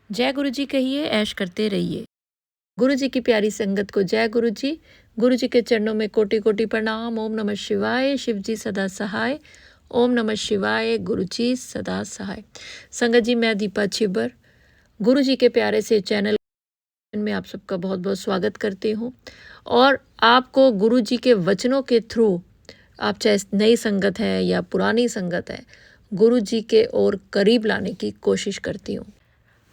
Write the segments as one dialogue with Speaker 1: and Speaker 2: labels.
Speaker 1: जय गुरु जी कहिए, ऐश करते रहिए। गुरु जी की प्यारी संगत को जय गुरु जी। गुरु जी के चरणों में कोटि कोटि प्रणाम। ओम नमः शिवाय। शिव जी सदा सहाय। ओम नमः शिवाय। गुरु जी सदा सहाय। संगत जी, मैं दीपा छिब्बर गुरु जी के प्यारे से चैनल में आप सबका बहुत बहुत स्वागत करती हूँ और आपको गुरु जी के वचनों के थ्रू, आप चाहे नई संगत है या पुरानी संगत है, गुरु जी के और करीब लाने की कोशिश करती हूँ।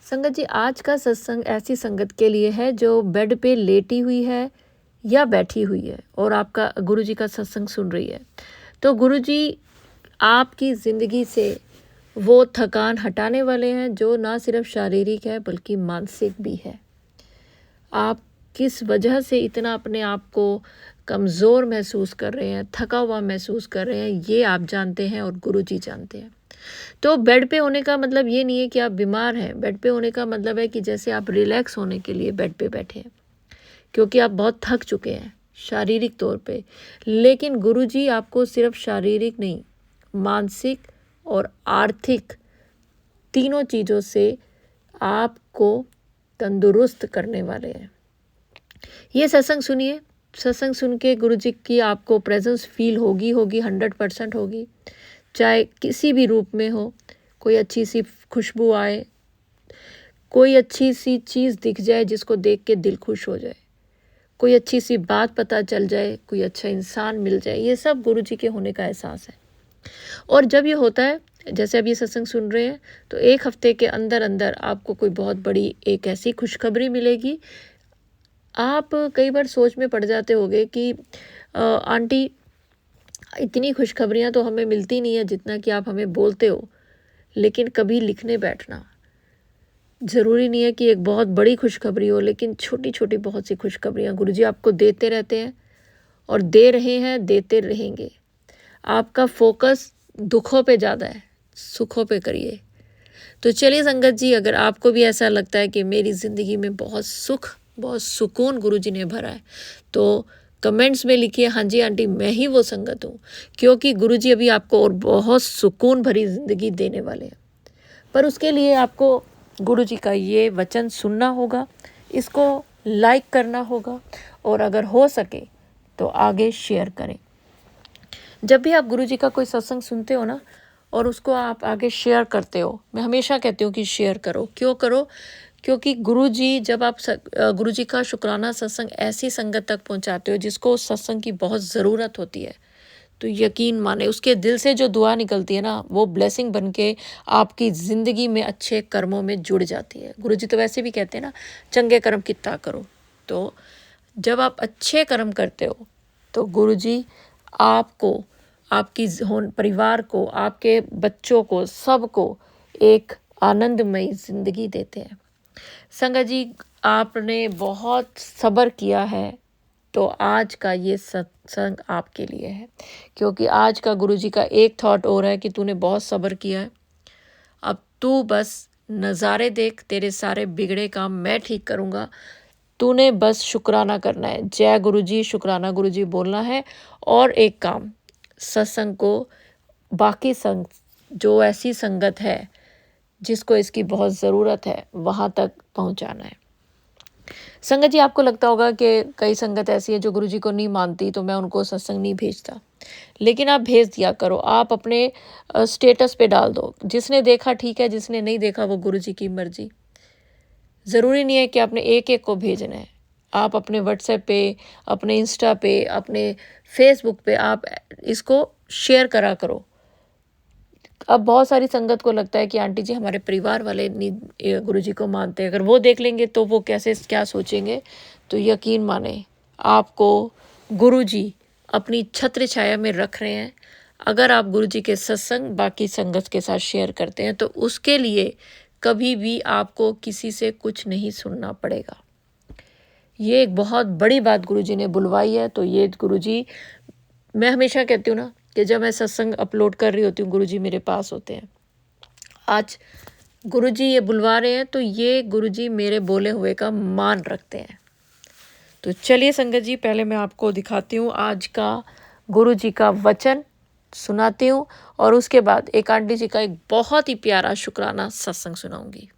Speaker 1: संगत जी, आज का सत्संग ऐसी संगत के लिए है जो बेड पे लेटी हुई है या बैठी हुई है और आपका गुरु जी का सत्संग सुन रही है। तो गुरु जी आपकी ज़िंदगी से वो थकान हटाने वाले हैं जो ना सिर्फ शारीरिक है बल्कि मानसिक भी है। आप किस वजह से इतना अपने आप को कमज़ोर महसूस कर रहे हैं, थका हुआ महसूस कर रहे हैं, ये आप जानते हैं और गुरु जी जानते हैं। तो बेड पे होने का मतलब ये नहीं है कि आप बीमार हैं। बेड पे होने का मतलब है कि जैसे आप रिलैक्स होने के लिए बेड पे बैठे हैं, क्योंकि आप बहुत थक चुके हैं शारीरिक तौर पे। लेकिन गुरुजी आपको सिर्फ शारीरिक नहीं, मानसिक और आर्थिक तीनों चीज़ों से आपको तंदुरुस्त करने वाले हैं। ये सत्संग सुनिए। सत्संग सुन के गुरुजी की आपको प्रेजेंस फील होगी 100% होगी। चाहे किसी भी रूप में हो, कोई अच्छी सी खुशबू आए, कोई अच्छी सी चीज़ दिख जाए जिसको देख के दिल खुश हो जाए, कोई अच्छी सी बात पता चल जाए, कोई अच्छा इंसान मिल जाए, ये सब गुरु जी के होने का एहसास है। और जब ये होता है, जैसे अब ये सत्संग सुन रहे हैं, तो 1 हफ्ते के अंदर अंदर आपको कोई बहुत बड़ी एक ऐसी खुशखबरी मिलेगी। आप कई बार सोच में पड़ जाते होंगे कि आंटी, इतनी खुशखबरियाँ तो हमें मिलती नहीं है जितना कि आप हमें बोलते हो। लेकिन कभी लिखने बैठना, ज़रूरी नहीं है कि एक बहुत बड़ी खुशखबरी हो, लेकिन छोटी छोटी बहुत सी खुशखबरियाँ गुरुजी आपको देते रहते हैं और दे रहे हैं, देते रहेंगे। आपका फोकस दुखों पे ज़्यादा है, सुखों पे करिए। तो चलिए संगत जी, अगर आपको भी ऐसा लगता है कि मेरी ज़िंदगी में बहुत सुख, बहुत सुकून गुरुजी ने भरा है, तो कमेंट्स में लिखिए, हाँ जी आंटी, मैं ही वो संगत हूँ। क्योंकि गुरुजी अभी आपको और बहुत सुकून भरी ज़िंदगी देने वाले हैं। पर उसके लिए आपको गुरु जी का ये वचन सुनना होगा, इसको लाइक करना होगा और अगर हो सके तो आगे शेयर करें। जब भी आप गुरु जी का कोई सत्संग सुनते हो ना और उसको आप आगे शेयर करते हो, मैं हमेशा कहती हूँ कि शेयर करो। क्यों करो? क्योंकि गुरु जी, जब आप गुरु जी का शुक्राना सत्संग ऐसी संगत तक पहुँचाते हो जिसको उस सत्संग की बहुत ज़रूरत होती है, तो यकीन माने उसके दिल से जो दुआ निकलती है ना, वो ब्लेसिंग बन के आपकी ज़िंदगी में अच्छे कर्मों में जुड़ जाती है। गुरुजी तो वैसे भी कहते हैं ना, चंगे कर्म कितना करो। तो जब आप अच्छे कर्म करते हो तो गुरुजी आपको, आपकी परिवार को, आपके बच्चों को, सबको एक आनंदमयी ज़िंदगी देते हैं। संगत जी, आपने बहुत सब्र किया है, तो आज का ये सत्संग आपके लिए है। क्योंकि आज का गुरुजी का एक थॉट और है कि तूने बहुत सब्र किया है, अब तू बस नज़ारे देख, तेरे सारे बिगड़े काम मैं ठीक करूँगा, तूने बस शुक्राना करना है। जय गुरुजी, शुक्राना गुरुजी बोलना है। और एक काम, सत्संग को बाकी संग, जो ऐसी संगत है जिसको इसकी बहुत ज़रूरत है, वहाँ तक पहुँचाना है। संगत जी, आपको लगता होगा कि कई संगत ऐसी है जो गुरुजी को नहीं मानती, तो मैं उनको सत्संग नहीं भेजता। लेकिन आप भेज दिया करो, आप अपने स्टेटस पे डाल दो। जिसने देखा ठीक है, जिसने नहीं देखा वो गुरुजी की मर्जी। ज़रूरी नहीं है कि आपने एक को भेजना है। आप अपने व्हाट्सएप पे, अपने इंस्टा पे, अपने फेसबुक पे आप इसको शेयर करा करो। अब बहुत सारी संगत को लगता है कि आंटी जी, हमारे परिवार वाले नहीं गुरुजी को मानते हैं, अगर वो देख लेंगे तो वो कैसे क्या सोचेंगे। तो यकीन माने, आपको गुरुजी अपनी छत्र छाया में रख रहे हैं। अगर आप गुरुजी के सत्संग बाकी संगत के साथ शेयर करते हैं तो उसके लिए कभी भी आपको किसी से कुछ नहीं सुनना पड़ेगा। ये एक बहुत बड़ी बात गुरुजी ने बुलवाई है। तो ये गुरुजी, मैं हमेशा कहती हूँ ना कि जब मैं सत्संग अपलोड कर रही होती हूँ, गुरुजी मेरे पास होते हैं। आज गुरुजी ये बुलवा रहे हैं तो ये गुरुजी मेरे बोले हुए का मान रखते हैं। तो चलिए संगत जी, पहले मैं आपको दिखाती हूँ आज का गुरुजी का वचन सुनाती हूँ और उसके बाद एक आंटी जी का एक बहुत ही प्यारा शुक्राना सत्संग सुनाऊंगी।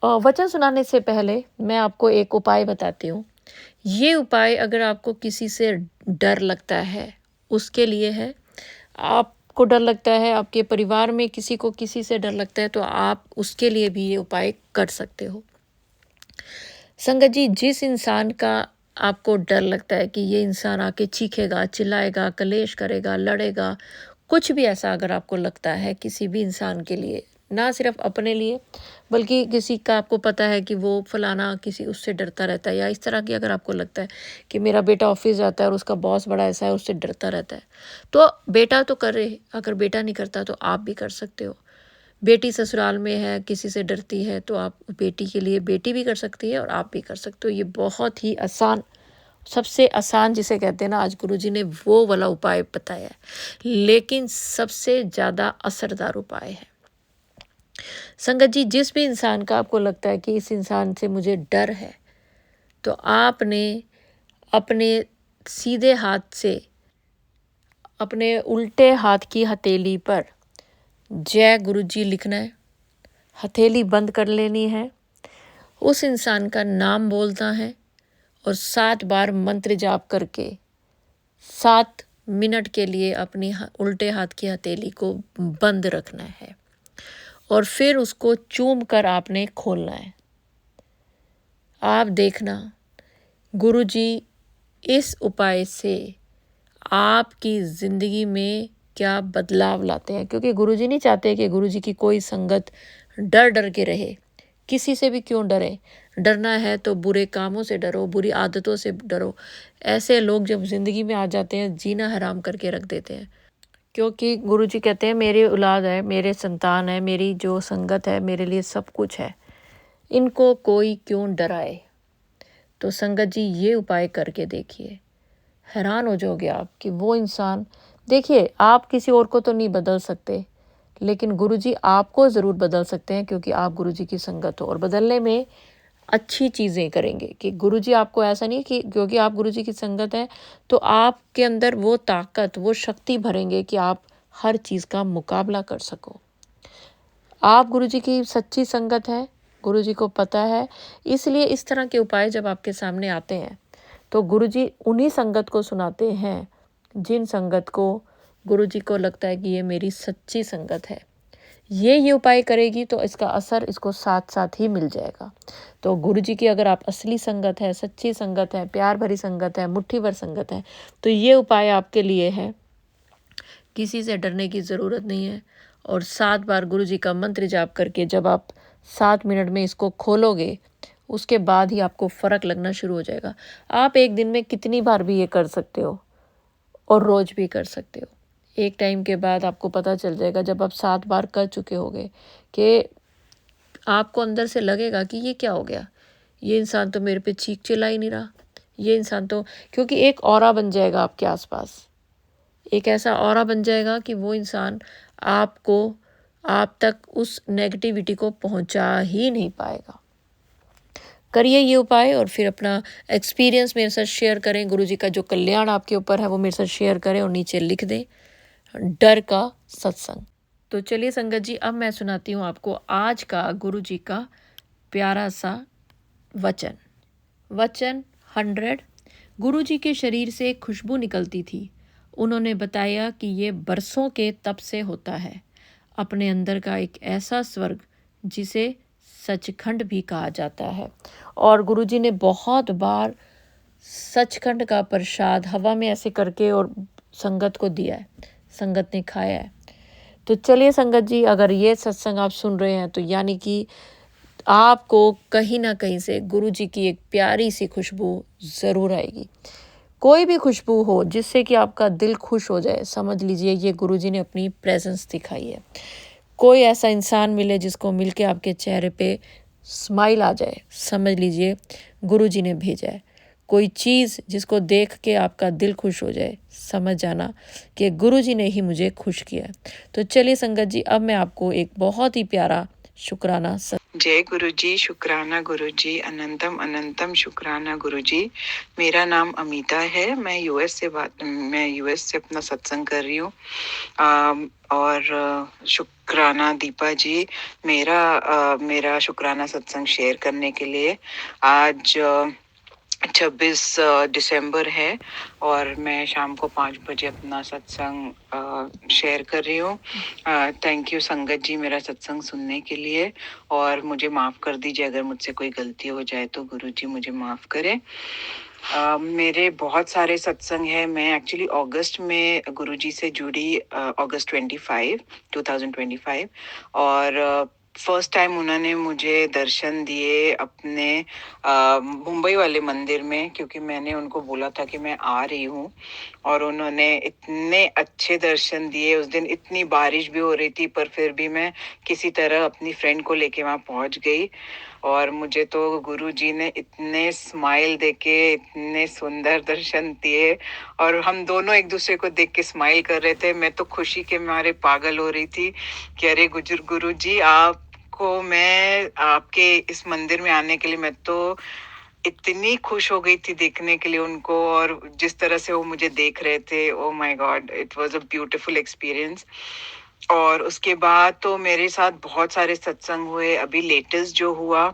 Speaker 1: वचन सुनाने से पहले मैं आपको एक उपाय बताती हूँ। ये उपाय अगर आपको किसी से डर लगता है, उसके लिए है। आपको डर लगता है, आपके परिवार में किसी को किसी से डर लगता है, तो आप उसके लिए भी ये उपाय कर सकते हो। संगत जी, जिस इंसान का आपको डर लगता है कि ये इंसान आके चीखेगा, चिल्लाएगा, कलेश करेगा, लड़ेगा, कुछ भी ऐसा अगर आपको लगता है किसी भी इंसान के लिए, ना सिर्फ अपने लिए बल्कि किसी का आपको पता है कि वो फलाना किसी उससे डरता रहता है, या इस तरह की अगर आपको लगता है कि मेरा बेटा ऑफिस जाता है और उसका बॉस बड़ा ऐसा है, उससे डरता रहता है, तो बेटा तो करे, अगर बेटा नहीं करता तो आप भी कर सकते हो। बेटी ससुराल में है, किसी से डरती है, तो आप बेटी के लिए बेटी भी कर सकती है और आप भी कर सकते हो। ये बहुत ही आसान, सबसे आसान जिसे कहते हैं ना, आज गुरुजी ने वो वाला उपाय बताया है, लेकिन सबसे ज़्यादा असरदार उपाय है। संगत जी, जिस भी इंसान का आपको लगता है कि इस इंसान से मुझे डर है, तो आपने अपने सीधे हाथ से अपने उल्टे हाथ की हथेली पर जय गुरुजी लिखना है, हथेली बंद कर लेनी है, उस इंसान का नाम बोलना है और 7 बार मंत्र जाप करके 7 मिनट के लिए अपनी उल्टे हाथ की हथेली को बंद रखना है और फिर उसको चूम कर आपने खोलना है। आप देखना गुरुजी इस उपाय से आपकी ज़िंदगी में क्या बदलाव लाते हैं, क्योंकि गुरुजी नहीं चाहते कि गुरुजी की कोई संगत डर डर के रहे। किसी से भी क्यों डरे? डरना है तो बुरे कामों से डरो, बुरी आदतों से डरो। ऐसे लोग जब ज़िंदगी में आ जाते हैं, जीना हराम करके रख देते हैं, क्योंकि गुरुजी कहते हैं मेरी औलाद है, मेरे संतान है, मेरी जो संगत है मेरे लिए सब कुछ है, इनको कोई क्यों डराए। तो संगत जी, ये उपाय करके देखिए, हैरान हो जाओगे आप कि वो इंसान, देखिए आप किसी और को तो नहीं बदल सकते, लेकिन गुरुजी आपको ज़रूर बदल सकते हैं, क्योंकि आप गुरुजी की संगत हो। और बदलने में अच्छी चीज़ें करेंगे कि गुरुजी आपको ऐसा नहीं कि क्योंकि आप गुरुजी की संगत है तो आपके अंदर वो ताकत, वो शक्ति भरेंगे कि आप हर चीज़ का मुकाबला कर सको। आप गुरुजी की सच्ची संगत है, गुरुजी को पता है, इसलिए इस तरह के उपाय जब आपके सामने आते हैं तो गुरुजी उन्हीं संगत को सुनाते हैं जिन संगत को गुरुजी को लगता है कि ये मेरी सच्ची संगत है। ये उपाय करेगी तो इसका असर इसको साथ साथ ही मिल जाएगा। तो गुरुजी की अगर आप असली संगत है, सच्ची संगत है, प्यार भरी संगत है, मुट्ठी भर संगत है, तो ये उपाय आपके लिए है। किसी से डरने की ज़रूरत नहीं है। और 7 बार गुरुजी का मंत्र जाप करके जब आप 7 मिनट में इसको खोलोगे, उसके बाद ही आपको फ़र्क लगना शुरू हो जाएगा। आप एक दिन में कितनी बार भी ये कर सकते हो और रोज़ भी कर सकते हो। एक टाइम के बाद आपको पता चल जाएगा, जब आप 7 बार कर चुके होगे, कि आपको अंदर से लगेगा कि ये क्या हो गया, ये इंसान तो मेरे पे चीख चिल्ला ही नहीं रहा, ये इंसान तो, क्योंकि एक ऑरा बन जाएगा आपके आसपास, एक ऐसा ऑरा बन जाएगा कि वो इंसान आपको, आप तक उस नेगेटिविटी को पहुंचा ही नहीं पाएगा। करिए ये उपाय और फिर अपना एक्सपीरियंस मेरे साथ शेयर करें। गुरुजी का जो कल्याण आपके ऊपर है वो मेरे साथ शेयर करें और नीचे लिख दें डर का सत्संग। तो चलिए संगत जी, अब मैं सुनाती हूँ आपको आज का गुरुजी का प्यारा सा वचन। वचन 100। गुरुजी के शरीर से खुशबू निकलती थी। उन्होंने बताया कि ये बरसों के तप से होता है, अपने अंदर का एक ऐसा स्वर्ग जिसे सचखंड भी कहा जाता है। और गुरुजी ने बहुत बार सचखंड का प्रसाद हवा में ऐसे करके और संगत को दिया है, संगत ने खाया है। तो चलिए संगत जी, अगर ये सत्संग आप सुन रहे हैं तो यानी कि आपको कहीं ना कहीं से गुरुजी की एक प्यारी सी खुशबू ज़रूर आएगी। कोई भी खुशबू हो जिससे कि आपका दिल खुश हो जाए, समझ लीजिए ये गुरुजी ने अपनी प्रेजेंस दिखाई है। कोई ऐसा इंसान मिले जिसको मिलके आपके चेहरे पे स्माइल आ जाए, समझ लीजिए गुरुजी ने भेजा है। कोई चीज़ जिसको देख के आपका दिल खुश हो जाए, समझ जाना कि गुरुजी ने ही मुझे खुश किया है। तो चलिए संगत जी, अब मैं आपको एक बहुत ही प्यारा शुक्राना
Speaker 2: जय गुरुजी, शुक्राना गुरुजी, अनंतम अनंतम शुक्राना गुरुजी। मेरा नाम अमीता है। मैं यूएस से अपना सत्संग कर रही हूँ। और शुक्राना दीपा जी, मेरा शुक्राना सत्संग शेयर करने के लिए। आज 26 दिसंबर है और मैं शाम को 5 बजे अपना सत्संग शेयर कर रही हूँ। थैंक यू संगत जी मेरा सत्संग सुनने के लिए, और मुझे माफ कर दीजिए अगर मुझसे कोई गलती हो जाए तो गुरु जी मुझे माफ करें। मेरे बहुत सारे सत्संग हैं। मैं एक्चुअली अगस्त में गुरुजी से जुड़ी, अगस्त 25, 2025। और फर्स्ट टाइम उन्होंने मुझे दर्शन दिए अपने मुंबई वाले मंदिर में, क्योंकि मैंने उनको बोला था कि मैं आ रही हूँ। और उन्होंने इतने अच्छे दर्शन दिए। उस दिन इतनी बारिश भी हो रही थी, पर फिर भी मैं किसी तरह अपनी फ्रेंड को लेके वहां पहुंच गई। और मुझे तो गुरुजी ने इतने स्माइल देके इतने सुंदर दर्शन दिए, और हम दोनों एक दूसरे को देख के स्माइल कर रहे थे। मैं तो खुशी के मारे पागल हो रही थी कि अरे गुरुजी, आपको मैं आपके इस मंदिर में आने के लिए मैं तो इतनी खुश हो गई थी देखने के लिए उनको, और जिस तरह से वो मुझे देख रहे थे, oh my God, it was a beautiful experience. और उसके बाद तो मेरे साथ बहुत सारे सत्संग हुए। अभी लेटेस्ट जो हुआ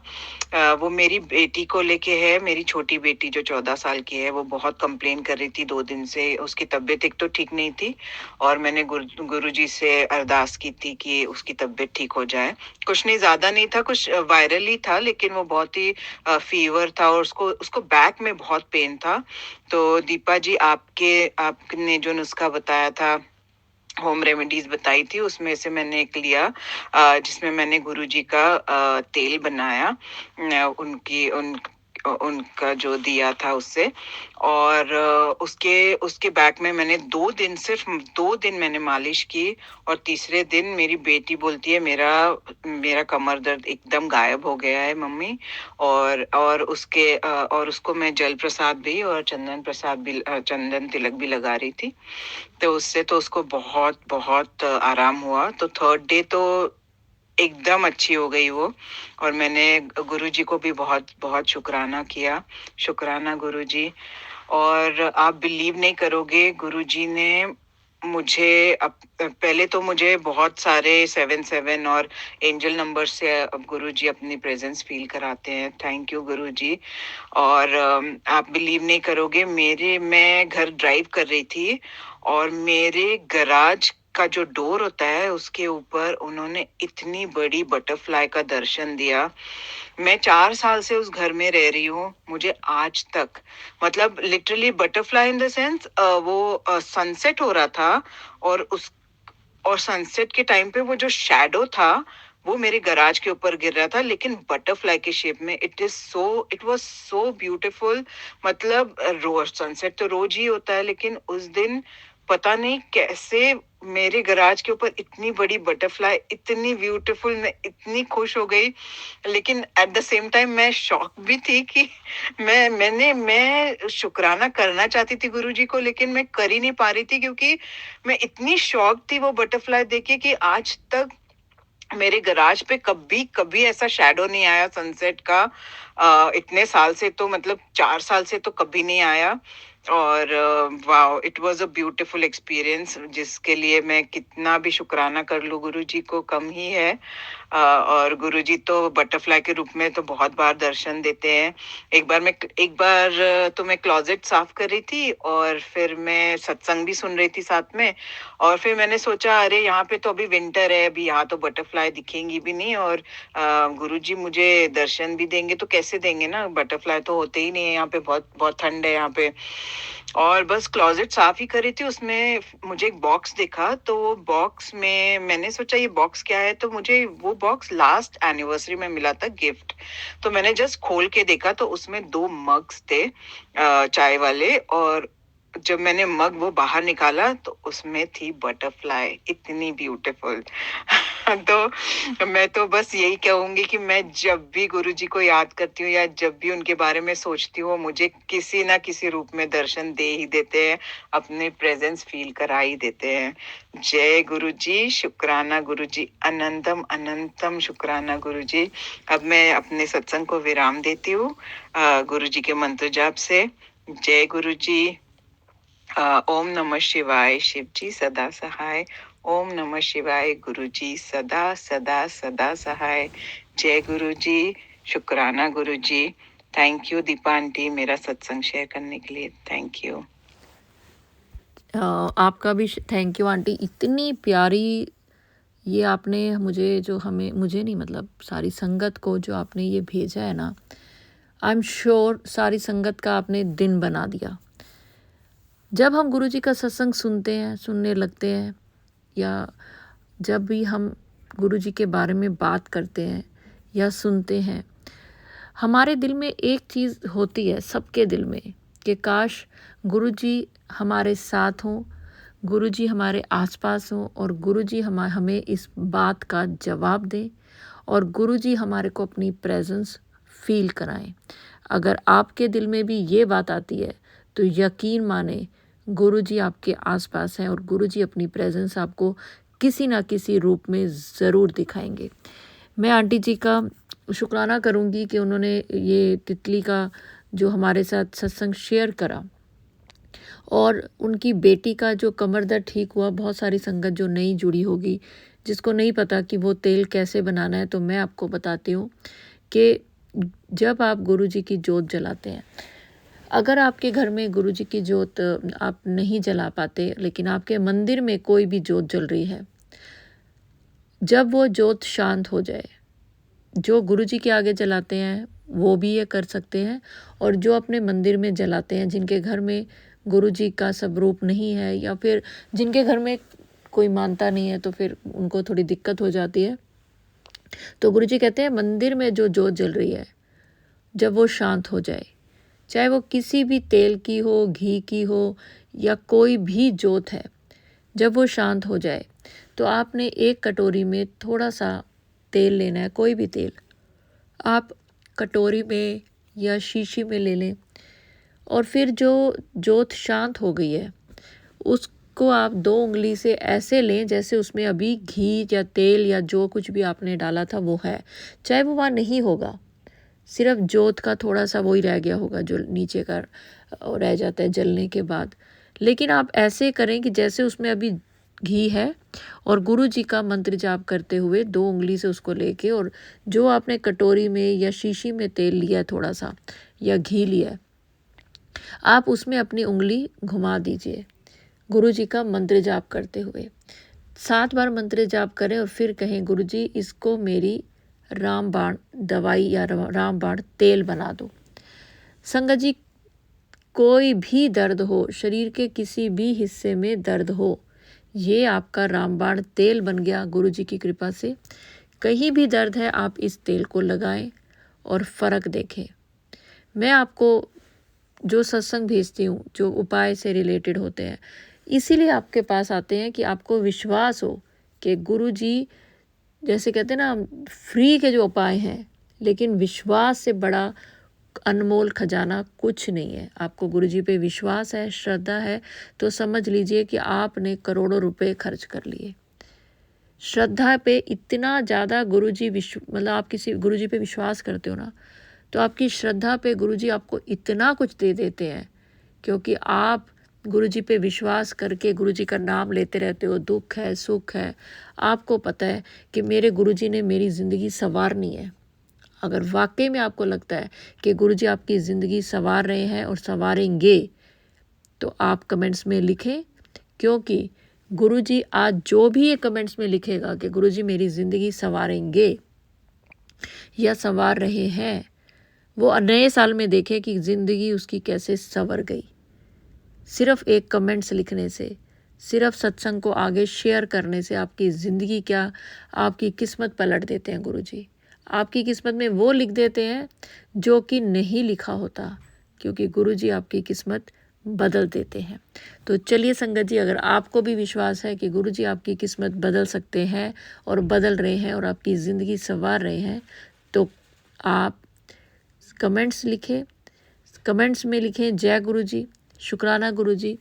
Speaker 2: वो मेरी बेटी को लेके है। मेरी छोटी बेटी जो 14 साल की है, वो बहुत कंप्लेन कर रही थी 2 दिन से। उसकी तबीयत एक तो ठीक नहीं थी, और मैंने गुरुजी से अरदास की थी कि उसकी तबीयत ठीक हो जाए। कुछ नहीं, ज्यादा नहीं था, कुछ वायरल ही था, लेकिन वो बहुत ही फीवर था, और उसको उसको बैक में बहुत पेन था। तो दीपा जी, आपने जो नुस्खा बताया था, होम रेमेडीज बताई थी, उसमें से मैंने एक लिया, जिसमें मैंने गुरुजी का तेल बनाया, उनकी उनका जो दिया था उससे। और उसके उसके बैक में मैंने 2 दिन, सिर्फ 2 दिन मैंने मालिश की। और तीसरे दिन मेरी बेटी बोलती है मेरा मेरा कमर दर्द एकदम गायब हो गया है मम्मी। और उसको मैं जल प्रसाद भी और चंदन तिलक भी लगा रही थी। तो उससे तो उसको बहुत बहुत आराम हुआ। तो थर्ड डे तो एकदम अच्छी हो गई वो। और मैंने गुरुजी को भी बहुत बहुत शुक्राना किया। शुक्राना गुरुजी। और आप बिलीव नहीं करोगे, गुरुजी ने पहले तो मुझे बहुत सारे 77 और एंजल नंबर से अब गुरुजी अपनी प्रेजेंस फील कराते हैं। थैंक यू गुरुजी। और आप बिलीव नहीं करोगे, मैं घर ड्राइव कर रही थी, और मेरे गराज का जो डोर होता है उसके ऊपर उन्होंने इतनी बड़ी बटरफ्लाई का दर्शन दिया। मैं 4 साल से उस घर में रह रही हूँ, मुझे आज तक, मतलब literally butterfly in the sense, वो सनसेट हो रहा था, और उस और सनसेट के टाइम पे वो जो शैडो था वो मेरे गराज के ऊपर गिर रहा था, लेकिन बटरफ्लाई के शेप में। It was so beautiful. मतलब रोज सनसेट तो रोज ही होता है, लेकिन उस दिन पता नहीं कैसे मेरे गराज के ऊपर इतनी बड़ी बटरफ्लाई, इतनी ब्यूटीफुल, मैं इतनी खुश हो गई। लेकिन एट द सेम टाइम मैं शॉक भी थी कि मैं शुक्राना करना चाहती थी गुरुजी को, लेकिन मैं कर ही नहीं पा रही थी, क्योंकि मैं इतनी शॉक थी वो बटरफ्लाई देख के कि आज तक मेरे गराज पे कभी कभी ऐसा शैडो नहीं आया सनसेट का। इतने साल से तो, मतलब 4 साल से तो कभी नहीं आया। और wow, it was a beautiful experience, जिसके लिए मैं कितना भी शुक्राना कर लूं गुरुजी को कम ही है। और गुरुजी तो बटरफ्लाई के रूप में तो बहुत बार दर्शन देते हैं। एक बार तो मैं क्लोजेट साफ कर रही थी, और फिर मैं सत्संग भी सुन रही थी साथ में। और फिर मैंने सोचा अरे यहाँ पे तो अभी विंटर है, अभी यहाँ तो बटरफ्लाई दिखेंगी भी नहीं, और गुरुजी मुझे दर्शन भी देंगे तो कैसे देंगे ना, बटरफ्लाई तो होते ही नहीं है यहाँ पे, बहुत बहुत ठंड है यहाँ पे। और बस क्लोजेट साफ ही कर रही थी, उसमें मुझे एक बॉक्स दिखा। तो वो बॉक्स में मैंने सोचा ये बॉक्स क्या है, तो मुझे वो बॉक्स लास्ट एनिवर्सरी में मिला था गिफ्ट। तो मैंने जस्ट खोल के देखा तो उसमें 2 मग्स थे, चाय वाले। और जब मैंने वो बाहर निकाला तो उसमें थी बटरफ्लाई, इतनी ब्यूटीफुल। तो मैं तो बस यही कहूँगी कि मैं जब भी गुरुजी को याद करती हूँ या जब भी उनके बारे में सोचती हूँ, वो मुझे किसी ना किसी रूप में दर्शन दे ही देते हैं, अपने प्रेज़ेंस फ़ील करा ही देते हैं। जय गुरुजी, शुक्राना गुरुजी, अनंतम अनंतम शुक्राना गुरुजी। अब मैं अपने सत्संग को विराम देती हूँ गुरुजी के मंत्र जाप से। जय गुरुजी। ओम नमः शिवाय, शिव जी सदा सहाय। ओम नमः शिवाय, गुरुजी सदा सदा सदा सहाय। जय गुरुजी, शुक्राना गुरुजी। थैंक यू दीपा आंटी, मेरा सत्संग शेयर करने के लिए। Thank you.
Speaker 1: आपका भी थैंक यू आंटी। इतनी प्यारी ये आपने मुझे नहीं, मतलब सारी संगत को जो आपने ये भेजा है ना, आई एम श्योर सारी संगत का आपने दिन बना दिया। जब हम गुरुजी का सत्संग सुनने लगते हैं, या जब भी हम गुरुजी के बारे में बात करते हैं या सुनते हैं, हमारे दिल में एक चीज़ होती है, सबके दिल में, कि काश गुरुजी हमारे साथ हों, गुरुजी हमारे आसपास हों और गुरुजी हमें इस बात का जवाब दें और गुरुजी हमारे को अपनी प्रेजेंस फील कराएं। अगर आपके दिल में भी ये बात आती है तो यकीन माने गुरुजी आपके आसपास हैं और गुरुजी अपनी प्रेजेंस आपको किसी ना किसी रूप में ज़रूर दिखाएंगे। मैं आंटी जी का शुक्राना करूंगी कि उन्होंने ये तितली का जो हमारे साथ सत्संग शेयर करा, और उनकी बेटी का जो कमर दर्द ठीक हुआ। बहुत सारी संगत जो नई जुड़ी होगी, जिसको नहीं पता कि वो तेल कैसे बनाना है, तो मैं आपको बताती हूँ कि जब आप गुरुजी की जोत जलाते हैं, अगर आपके घर में गुरुजी की जोत आप नहीं जला पाते, लेकिन आपके मंदिर में कोई भी जोत जल रही है, जब वो जोत शांत हो जाए, जो गुरुजी के आगे जलाते हैं वो भी ये कर सकते हैं, और जो अपने मंदिर में जलाते हैं, जिनके घर में गुरुजी का स्वरूप नहीं है या फिर जिनके घर में कोई मानता नहीं है, तो फिर उनको थोड़ी दिक्कत हो जाती है। तो गुरुजी कहते हैं मंदिर में जो जोत जल रही है, जब वो शांत हो जाए, चाहे वो किसी भी तेल की हो, घी की हो या कोई भी जोत है, जब वो शांत हो जाए तो आपने एक कटोरी में थोड़ा सा तेल लेना है, कोई भी तेल आप कटोरी में या शीशी में ले लें, और फिर जो जोत शांत हो गई है उसको आप 2 उंगली से ऐसे लें जैसे उसमें अभी घी या तेल या जो कुछ भी आपने डाला था वो है, चाहे वो वहाँ नहीं होगा, सिर्फ जोत का थोड़ा सा वही रह गया होगा जो नीचे का रह जाता है जलने के बाद, लेकिन आप ऐसे करें कि जैसे उसमें अभी घी है, और गुरु जी का मंत्र जाप करते हुए 2 उंगली से उसको लेके, और जो आपने कटोरी में या शीशी में तेल लिया है थोड़ा सा या घी लिया है, आप उसमें अपनी उंगली घुमा दीजिए गुरु जी का मंत्र जाप करते हुए। 7 बार मंत्र जाप करें और फिर कहें, गुरु जी इसको मेरी रामबाण दवाई या रामबाण तेल बना दो। संगत जी, कोई भी दर्द हो, शरीर के किसी भी हिस्से में दर्द हो, ये आपका रामबाण तेल बन गया गुरु जी की कृपा से। कहीं भी दर्द है, आप इस तेल को लगाएं और फ़र्क देखें। मैं आपको जो सत्संग भेजती हूँ, जो उपाय से रिलेटेड होते हैं, इसीलिए आपके पास आते हैं कि आपको विश्वास हो कि गुरु जी, जैसे कहते हैं ना, फ्री के जो उपाय हैं, लेकिन विश्वास से बड़ा अनमोल खजाना कुछ नहीं है। आपको गुरुजी पे विश्वास है, श्रद्धा है, तो समझ लीजिए कि आपने करोड़ों रुपए खर्च कर लिए। श्रद्धा पे इतना ज़्यादा गुरुजी मतलब आप किसी गुरुजी पे विश्वास करते हो ना, तो आपकी श्रद्धा पे गुरुजी आपको इतना कुछ दे देते हैं, क्योंकि आप गुरुजी पे विश्वास करके गुरुजी का नाम लेते रहते हो। दुख है, सुख है, आपको पता है कि मेरे गुरुजी ने मेरी ज़िंदगी संवारनी है। अगर वाकई में आपको लगता है कि गुरुजी आपकी ज़िंदगी संवार रहे हैं और संवारेंगे, तो आप कमेंट्स में लिखें, क्योंकि गुरुजी आज जो भी ये कमेंट्स में लिखेगा कि गुरुजी मेरी ज़िंदगी संवारेंगे या संवार रहे हैं, वो नए साल में देखे कि ज़िंदगी उसकी कैसे संवर गई। सिर्फ एक कमेंट्स लिखने से, सिर्फ सत्संग को आगे शेयर करने से आपकी ज़िंदगी क्या, आपकी किस्मत पलट देते हैं गुरुजी। आपकी किस्मत में वो लिख देते हैं जो कि नहीं लिखा होता, क्योंकि गुरुजी आपकी किस्मत बदल देते हैं। तो चलिए संगत जी, अगर आपको भी विश्वास है कि गुरु जी आपकी किस्मत बदल सकते हैं और बदल रहे हैं और आपकी ज़िंदगी संवार रहे हैं, तो आप कमेंट्स में लिखें जय गुरु जी, शुक्राना गुरु जी।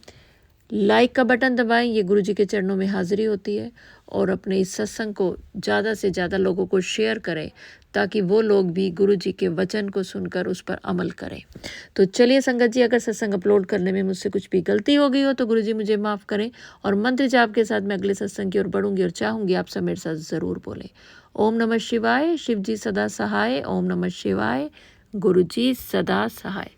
Speaker 1: लाइक का बटन दबाएं, ये गुरु जी के चरणों में हाजिरी होती है। और अपने इस सत्संग को ज़्यादा से ज़्यादा लोगों को शेयर करें ताकि वो लोग भी गुरु जी के वचन को सुनकर उस पर अमल करें। तो चलिए संगत जी, अगर सत्संग अपलोड करने में मुझसे कुछ भी गलती हो गई हो तो गुरु जी मुझे माफ़ करें। और मंत्र जाप के साथ मैं अगले सत्संग की ओर बढ़ूंगी और चाहूँगी आप सब मेरे साथ ज़रूर बोलें। ओम नमः शिवाय, शिव जी सदा सहाय। ओम नमः शिवाय, गुरु जी सदा सहाय।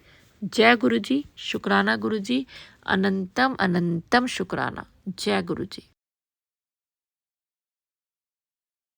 Speaker 1: जय गुरु जी, शुक्राना गुरु जी, अनंतम अनंतम शुक्राना। जय गुरु जी।